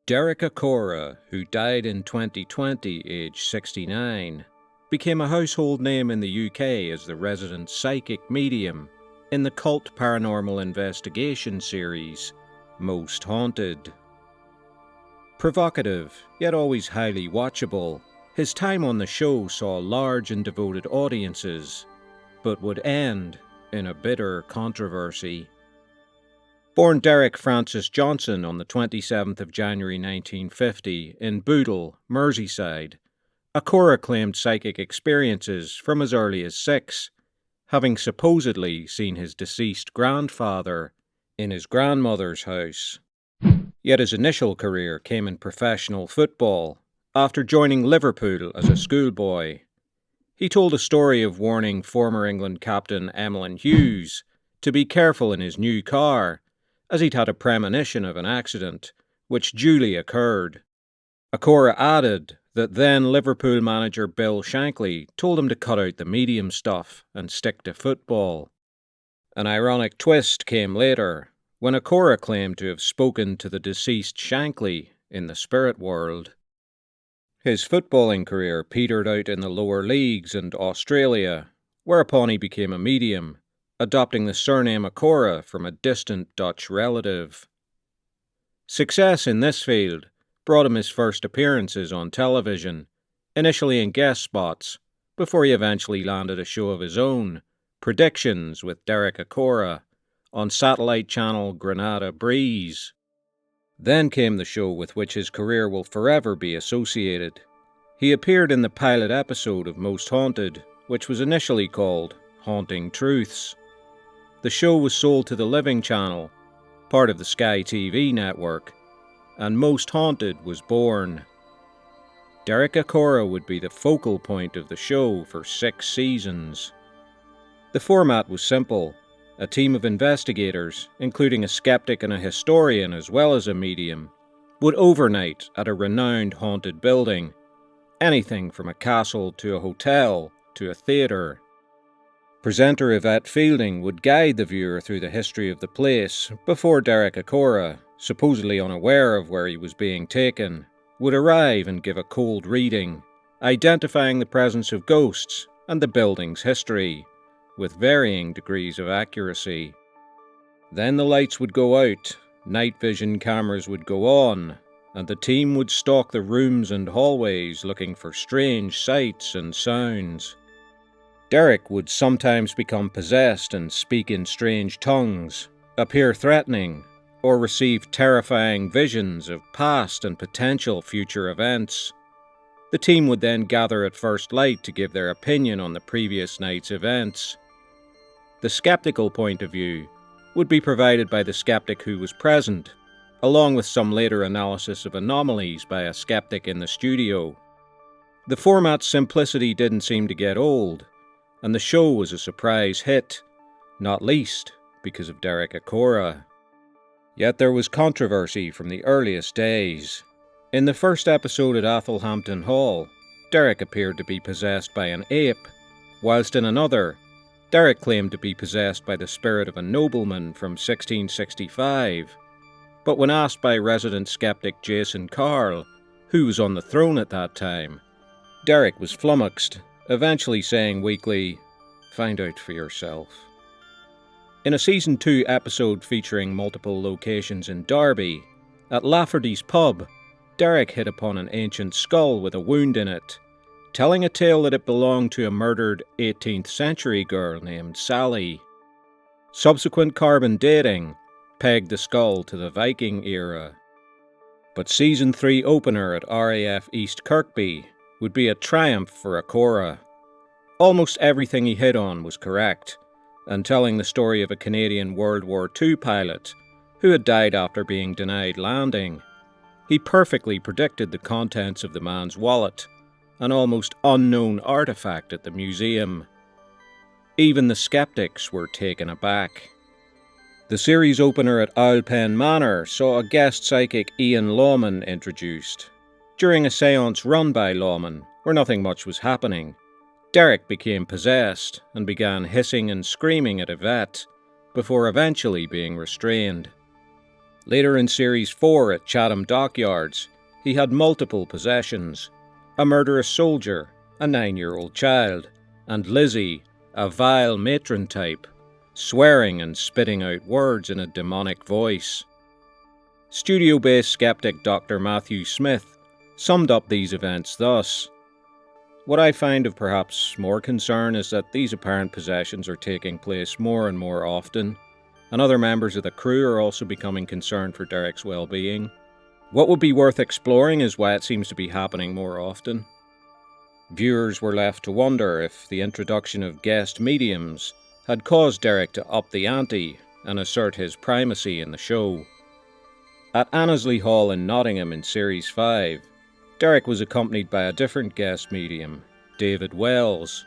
Derek Acorah, who died in 2020 aged 69, became a household name in the UK as the resident psychic medium in the cult paranormal investigation series Most Haunted. Provocative, yet always highly watchable, his time on the show saw large and devoted audiences, but would end in a bitter controversy. Born Derek Francis Johnson on the 27th of January 1950 in Bootle, Merseyside, Acorah claimed psychic experiences from as early as 6, having supposedly seen his deceased grandfather in his grandmother's house. Yet his initial career came in professional football, after joining Liverpool as a schoolboy. He told a story of warning former England captain Emlyn Hughes to be careful in his new car, as he'd had a premonition of an accident, which duly occurred. Acorah added that then Liverpool manager Bill Shankly told him to cut out the medium stuff and stick to football. An ironic twist came later, when Acorah claimed to have spoken to the deceased Shankly in the spirit world. His footballing career petered out in the lower leagues and Australia, whereupon he became a medium, adopting the surname Acorah from a distant Dutch relative. Success in this field brought him his first appearances on television, initially in guest spots, before he eventually landed a show of his own, Predictions with Derek Acorah, on satellite channel Granada Breeze. Then came the show with which his career will forever be associated. He appeared in the pilot episode of Most Haunted, which was initially called Haunting Truths. The show was sold to the Living Channel, part of the Sky TV network, and Most Haunted was born. Derek Acorah would be the focal point of the show for 6 seasons. The format was simple. A team of investigators, including a skeptic and a historian as well as a medium, would overnight at a renowned haunted building, anything from a castle to a hotel to a theatre. Presenter Yvette Fielding would guide the viewer through the history of the place before Derek Acorah, supposedly unaware of where he was being taken, would arrive and give a cold reading, identifying the presence of ghosts and the building's history, with varying degrees of accuracy. Then the lights would go out, night vision cameras would go on, and the team would stalk the rooms and hallways looking for strange sights and sounds. Derek would sometimes become possessed and speak in strange tongues, appear threatening, or receive terrifying visions of past and potential future events. The team would then gather at first light to give their opinion on the previous night's events. The skeptical point of view would be provided by the skeptic who was present, along with some later analysis of anomalies by a skeptic in the studio. The format's simplicity didn't seem to get old, and the show was a surprise hit, not least because of Derek Acorah. Yet there was controversy from the earliest days. In the first episode at Athelhampton Hall, Derek appeared to be possessed by an ape, whilst in another, Derek claimed to be possessed by the spirit of a nobleman from 1665. But when asked by resident skeptic Jason Carl, who was on the throne at that time, Derek was flummoxed, eventually saying weakly, "Find out for yourself." In a Season 2 episode featuring multiple locations in Derby, at Lafferty's pub, Derek hit upon an ancient skull with a wound in it, telling a tale that it belonged to a murdered 18th century girl named Sally. Subsequent carbon dating pegged the skull to the Viking era. But Season 3 opener at RAF East Kirkby would be a triumph for Acorah. Almost everything he hit on was correct, and telling the story of a Canadian World War II pilot who had died after being denied landing. He perfectly predicted the contents of the man's wallet, an almost unknown artifact at the museum. Even the skeptics were taken aback. The series opener at Owlpen Manor saw a guest psychic Ian Lawman introduced. During a séance run by Lawman, where nothing much was happening, Derek became possessed and began hissing and screaming at Yvette, before eventually being restrained. Later in Series 4 at Chatham Dockyards, he had multiple possessions: a murderous soldier, a 9-year-old child, and Lizzie, a vile matron type, swearing and spitting out words in a demonic voice. Studio-based skeptic Dr. Matthew Smith summed up these events thus: "What I find of perhaps more concern is that these apparent possessions are taking place more and more often, and other members of the crew are also becoming concerned for Derek's well-being. What would be worth exploring is why it seems to be happening more often." Viewers were left to wonder if the introduction of guest mediums had caused Derek to up the ante and assert his primacy in the show. At Annesley Hall in Nottingham in Series 5, Derek was accompanied by a different guest medium, David Wells.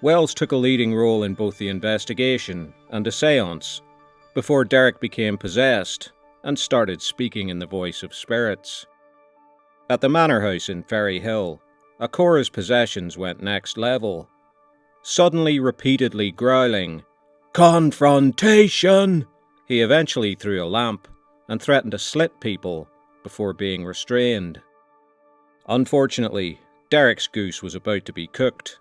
Wells took a leading role in both the investigation and a séance, before Derek became possessed and started speaking in the voice of spirits. At the Manor House in Ferry Hill, Acorah's possessions went next level. Suddenly repeatedly growling, "Confrontation!" he eventually threw a lamp and threatened to slit people before being restrained. Unfortunately, Derek's goose was about to be cooked.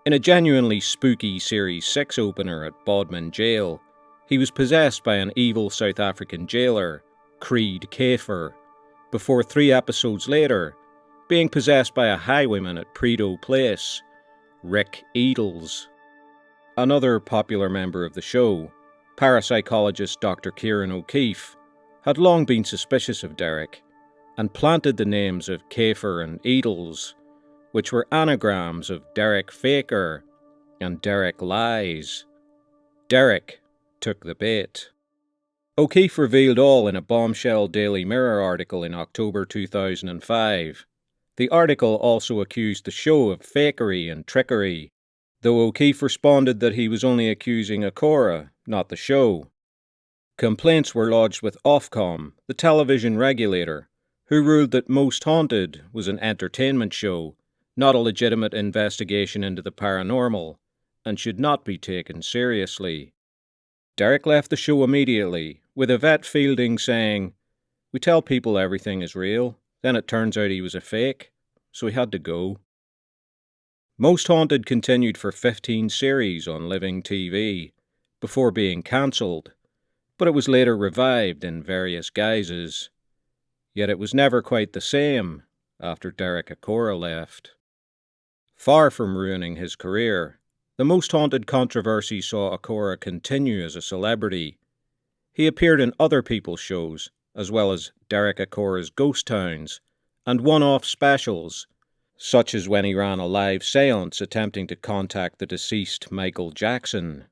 In a genuinely spooky Series 6 opener at Bodmin Jail, he was possessed by an evil South African jailer, Creed Kafer, before 3 episodes later being possessed by a highwayman at Prideaux Place, Rick Edels. Another popular member of the show, parapsychologist Dr. Kieran O'Keefe, had long been suspicious of Derek and planted the names of Kafer and Edels, which were anagrams of Derek Faker and Derek Lies. Derek took the bait. O'Keefe revealed all in a bombshell Daily Mirror article in October 2005. The article also accused the show of fakery and trickery, though O'Keefe responded that he was only accusing Acorah, not the show. Complaints were lodged with Ofcom, the television regulator, who ruled that Most Haunted was an entertainment show, not a legitimate investigation into the paranormal, and should not be taken seriously. Derek left the show immediately, with Yvette Fielding saying, "We tell people everything is real, then it turns out he was a fake, so he had to go." Most Haunted continued for 15 series on Living TV, before being cancelled, but it was later revived in various guises. Yet it was never quite the same after Derek Acorah left. Far from ruining his career, the Most Haunted Controversies saw Acorah continue as a celebrity. He appeared in other people's shows, as well as Derek Acorah's Ghost Towns, and one-off specials, such as when he ran a live séance attempting to contact the deceased Michael Jackson.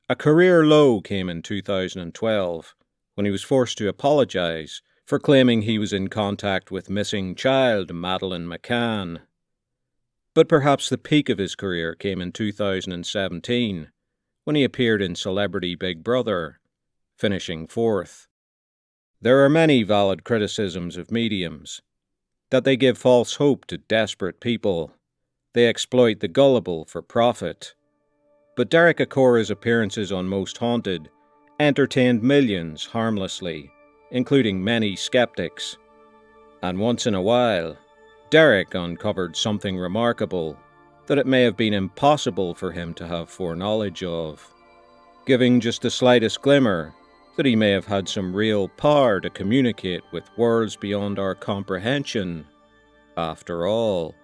A career low came in 2012, when he was forced to apologise for claiming he was in contact with missing child Madeleine McCann. But perhaps the peak of his career came in 2017, when he appeared in Celebrity Big Brother, finishing 4th. There are many valid criticisms of mediums: that they give false hope to desperate people, they exploit the gullible for profit. But Derek Acorah's appearances on Most Haunted entertained millions harmlessly, including many skeptics. And once in a while, Derek uncovered something remarkable that it may have been impossible for him to have foreknowledge of, giving just the slightest glimmer that he may have had some real power to communicate with worlds beyond our comprehension, after all.